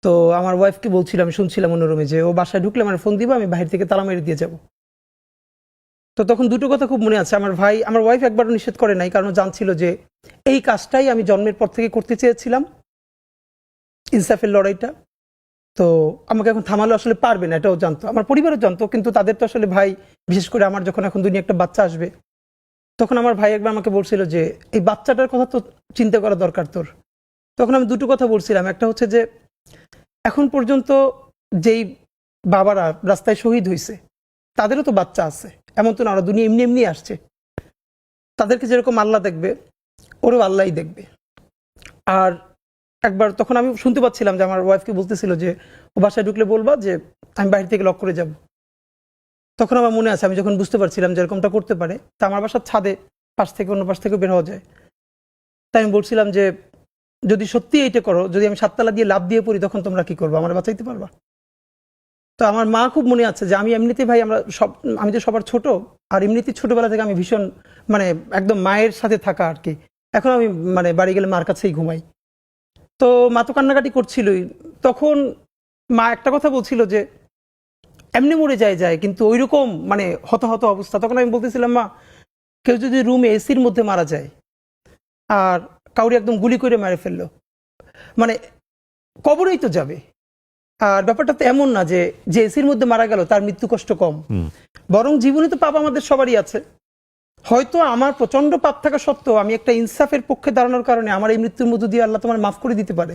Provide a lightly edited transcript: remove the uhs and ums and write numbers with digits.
তো আমার ওয়াইফকে বলছিলাম, আমি শুনছিলাম অন্য রুমে যে ও বাসায় ঢুকলে আমার ফোন দিবা, আমি বাহির থেকে তালা মেরে দিয়ে যাব। তো তখন দুটো কথা খুব মনে আছে। আমার ওয়াইফ একবারও নিষেধ করে নাই, কারণ ও জানছিল যে এই কাজটাই আমি জন্মের পর থেকে করতে চেয়েছিলাম, ইনসাফের লড়াইটা। তো আমাকে এখন থামালো আসলে পারবে না, এটাও জানতো, আমার পরিবারও জানতো, কিন্তু তাদের তো আসলে ভাই, বিশেষ করে আমার যখন এখন দুনিয়া একটা বাচ্চা আসবে, তখন আমার ভাই একবার আমাকে বলছিল যে এই বাচ্চাটার কথা তো চিন্তা করা দরকার তোর। তখন আমি দুটো কথা বলছিলাম, একটা হচ্ছে যে এখন পর্যন্ত যেই বাবারা রাস্তায় শহীদ হয়েছে তাদেরও তো বাচ্চা আছে, এমন তো না ওরা দুনিয়া এমনি এমনি আসছে। তাদেরকে যেরকম আল্লাহ দেখবে ওরও আল্লাহই দেখবে। আর একবার তখন আমি শুনতে পাচ্ছিলাম যে আমার ওয়াইফকে বলতেছিল যে ও বাসায় ঢুকলে বলবা যে আমি বাইরে থেকে লক করে যাব। তখন আমার মনে আছে, আমি যখন বুঝতে পারছিলাম যে এরকমটা করতে পারে, তা আমার বাসার ছাদে পাশ থেকে অন্য পাশ থেকে বের হওয়া যায়, তাই আমি বলছিলাম যে যদি সত্যি এইটা করো, যদি আমি 7 তালা দিয়ে লাফ দিয়ে পড়ি, তখন তোমরা কি করবো, আমার বাঁচাইতে পারবা? তো আমার মা খুব মনে আছে যে আমি এমনিতে ভাই, আমি তো সবার ছোট, আর এমনিতে ছোটবেলা থেকে আমি ভীষণ মানে একদম মায়ের সাথে থাকা আর কি। এখন আমি মানে বাড়ি গেলে মার কাছেই ঘুমাই। তো মা তো কান্নাকাটি করছিলই। তখন মা একটা কথা বলছিল যে এমনি মরে যায় কিন্তু ওইরকম মানে হতাহত অবস্থা। তখন আমি বলতেছিলাম, মা, কেউ যদি রুমে এসির মধ্যে মারা যায় আর কাউরি একদম গুলি করে মেরে ফেললো, মানে কবরেই তো যাবে। আর ব্যাপারটা তো এমন না যে যে এসির মধ্যে মারা গেল তার মৃত্যু কষ্ট কম, বরং জীবনে তো পাপ আমাদের সবারই আছে। হয়তো আমার প্রচন্ড পাপ থাকা সত্ত্বেও আমি একটা ইনসাফের পক্ষে দাঁড়ানোর কারণে আমার এই মৃত্যুর মধ্য দিয়ে আল্লাহ তোমার মাফ করে দিতে পারে।